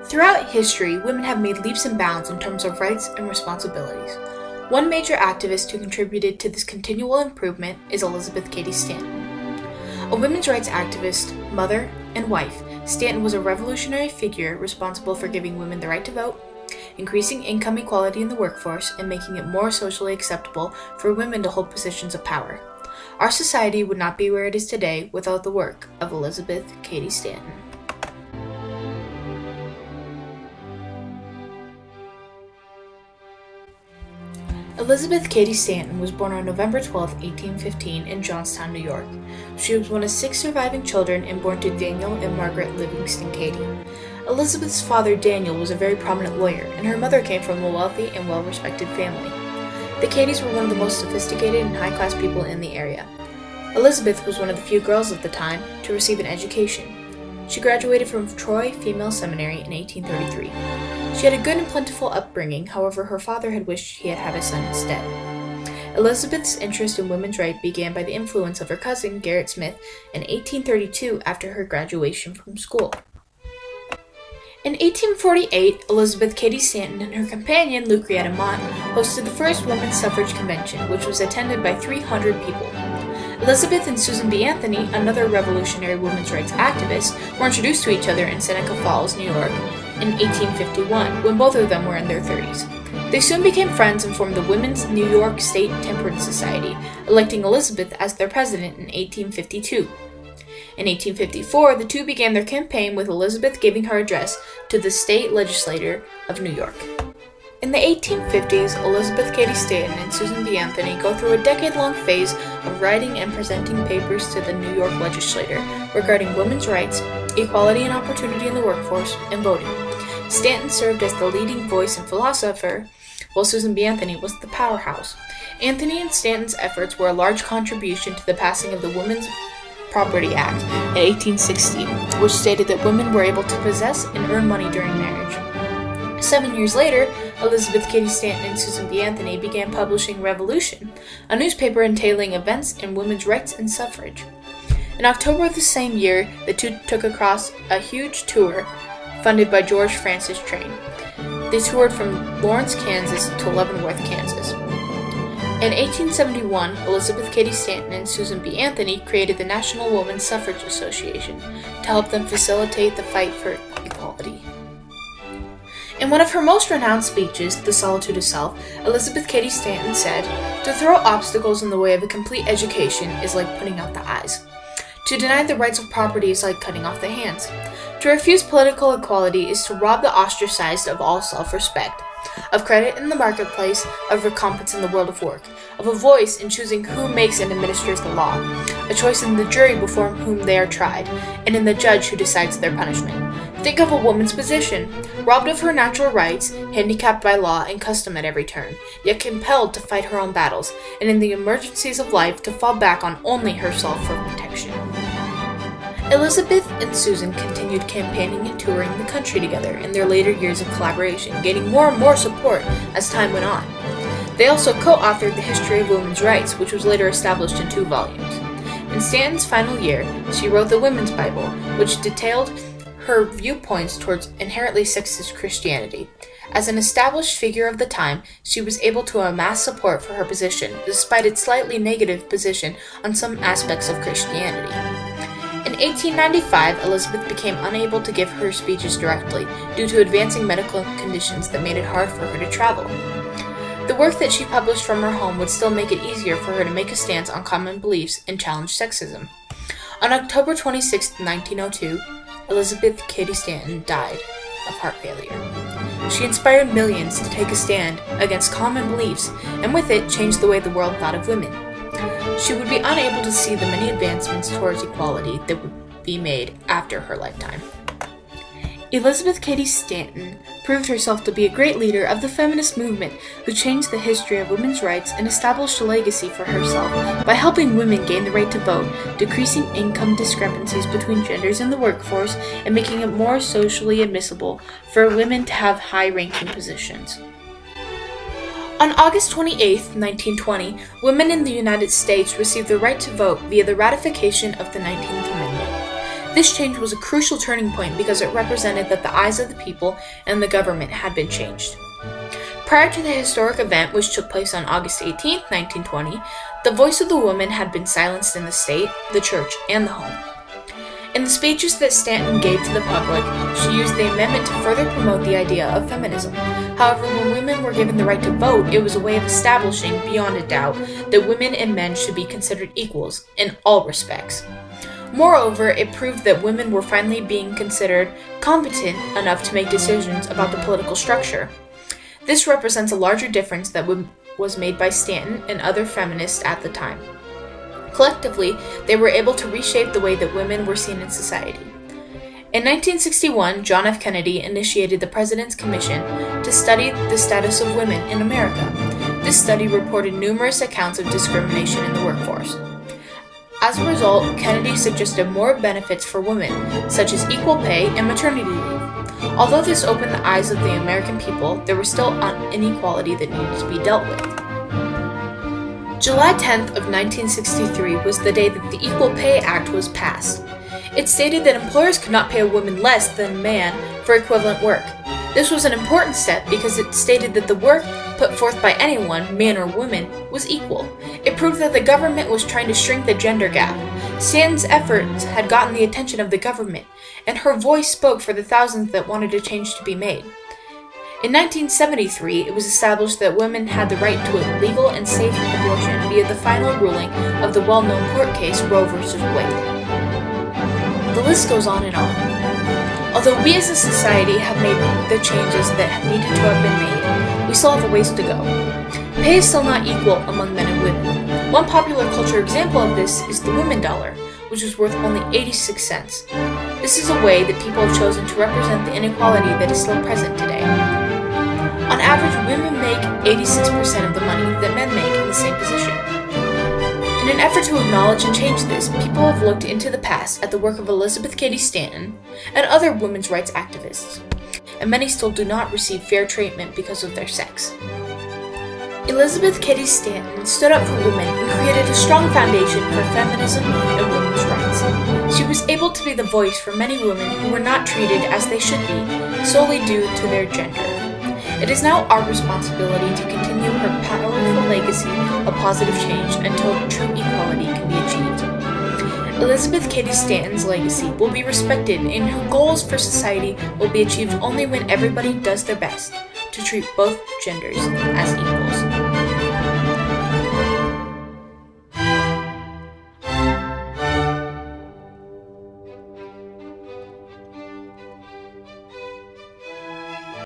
Throughout history, women have made leaps and bounds in terms of rights and responsibilities. One major activist who contributed to this continual improvement is Elizabeth Cady Stanton. A women's rights activist, mother, and wife, Stanton was a revolutionary figure responsible for giving women the right to vote, increasing income equality in the workforce, and making it more socially acceptable for women to hold positions of power. Our society would not be where it is today without the work of Elizabeth Cady Stanton. Elizabeth Cady Stanton was born on November 12, 1815 in Johnstown, New York. She was one of 6 surviving children and born to Daniel and Margaret Livingston Cady. Elizabeth's father, Daniel, was a very prominent lawyer, and her mother came from a wealthy and well-respected family. The Cadys were one of the most sophisticated and high-class people in the area. Elizabeth was one of the few girls of the time to receive an education. She graduated from Troy Female Seminary in 1833. She had a good and plentiful upbringing, however her father had wished he had a son instead. Elizabeth's interest in women's rights began by the influence of her cousin, Gerrit Smith, in 1832 after her graduation from school. In 1848, Elizabeth Cady Stanton and her companion, Lucretia Mott, hosted the first women's suffrage convention, which was attended by 300 people. Elizabeth and Susan B. Anthony, another revolutionary women's rights activist, were introduced to each other in Seneca Falls, New York, in 1851, when both of them were in their 30s. They soon became friends and formed the Women's New York State Temperance Society, electing Elizabeth as their president in 1852. In 1854, the two began their campaign with Elizabeth giving her address to the state legislature of New York. In the 1850s, Elizabeth Cady Stanton and Susan B. Anthony go through a decade-long phase of writing and presenting papers to the New York legislature regarding women's rights, equality and opportunity in the workforce, and voting. Stanton served as the leading voice and philosopher, while Susan B. Anthony was the powerhouse. Anthony and Stanton's efforts were a large contribution to the passing of the Women's Property Act in 1860, which stated that women were able to possess and earn money during marriage. 7 years later, Elizabeth Cady Stanton and Susan B. Anthony began publishing Revolution, a newspaper entailing events in women's rights and suffrage. In October of the same year, the two took across a huge tour funded by George Francis Train. They toured from Lawrence, Kansas to Leavenworth, Kansas. In 1871, Elizabeth Cady Stanton and Susan B. Anthony created the National Women's Suffrage Association to help them facilitate the fight for equality. In one of her most renowned speeches, The Solitude of Self, Elizabeth Cady Stanton said, "To throw obstacles in the way of a complete education is like putting out the eyes. To deny the rights of property is like cutting off the hands. To refuse political equality is to rob the ostracized of all self-respect, of credit in the marketplace, of recompense in the world of work, of a voice in choosing who makes and administers the law, a choice in the jury before whom they are tried, and in the judge who decides their punishment. Think of a woman's position, robbed of her natural rights, handicapped by law and custom at every turn, yet compelled to fight her own battles, and in the emergencies of life to fall back on only herself for protection." Elizabeth and Susan continued campaigning and touring the country together in their later years of collaboration, gaining more and more support as time went on. They also co-authored The History of Women's Rights, which was later established in 2 volumes. In Stanton's final year, she wrote the Women's Bible, which detailed her viewpoints towards inherently sexist Christianity. As an established figure of the time, she was able to amass support for her position, despite its slightly negative position on some aspects of Christianity. In 1895, Elizabeth became unable to give her speeches directly due to advancing medical conditions that made it hard for her to travel. The work that she published from her home would still make it easier for her to make a stance on common beliefs and challenge sexism. On October 26, 1902, Elizabeth Cady Stanton died of heart failure. She inspired millions to take a stand against common beliefs, and with it changed the way the world thought of women. She would be unable to see the many advancements towards equality that would be made after her lifetime. Elizabeth Cady Stanton proved herself to be a great leader of the feminist movement who changed the history of women's rights and established a legacy for herself by helping women gain the right to vote, decreasing income discrepancies between genders in the workforce, and making it more socially admissible for women to have high-ranking positions. On August 28, 1920, women in the United States received the right to vote via the ratification of the 19th Amendment. This change was a crucial turning point because it represented that the eyes of the people and the government had been changed. Prior to the historic event, which took place on August 18, 1920, the voice of the woman had been silenced in the state, the church, and the home. In the speeches that Stanton gave to the public, she used the amendment to further promote the idea of feminism. However, when women were given the right to vote, it was a way of establishing, beyond a doubt, that women and men should be considered equals in all respects. Moreover, it proved that women were finally being considered competent enough to make decisions about the political structure. This represents a larger difference that was made by Stanton and other feminists at the time. Collectively, they were able to reshape the way that women were seen in society. In 1961, John F. Kennedy initiated the President's Commission to study the status of women in America. This study reported numerous accounts of discrimination in the workforce. As a result, Kennedy suggested more benefits for women, such as equal pay and maternity leave. Although this opened the eyes of the American people, there was still an inequality that needed to be dealt with. July 10th of 1963 was the day that the Equal Pay Act was passed. It stated that employers could not pay a woman less than a man for equivalent work. This was an important step because it stated that the work put forth by anyone, man or woman, was equal. It proved that the government was trying to shrink the gender gap. Stanton's efforts had gotten the attention of the government, and her voice spoke for the thousands that wanted a change to be made. In 1973, it was established that women had the right to a legal and safe abortion via the final ruling of the well-known court case Roe v. Wade. The list goes on and on. Although we as a society have made the changes that needed to have been made, we still have a ways to go. Pay is still not equal among men and women. One popular culture example of this is the women dollar, which is worth only 86 cents. This is a way that people have chosen to represent the inequality that is still present today. On average, women make 86% of the money that men make in the same position. In an effort to acknowledge and change this, people have looked into the past at the work of Elizabeth Cady Stanton and other women's rights activists, and many still do not receive fair treatment because of their sex. Elizabeth Cady Stanton stood up for women and created a strong foundation for feminism and women's rights. She was able to be the voice for many women who were not treated as they should be, solely due to their gender. It is now our responsibility to continue her powerful legacy of positive change until true equality can be achieved. Elizabeth Cady Stanton's legacy will be respected, and her goals for society will be achieved only when everybody does their best to treat both genders as equal.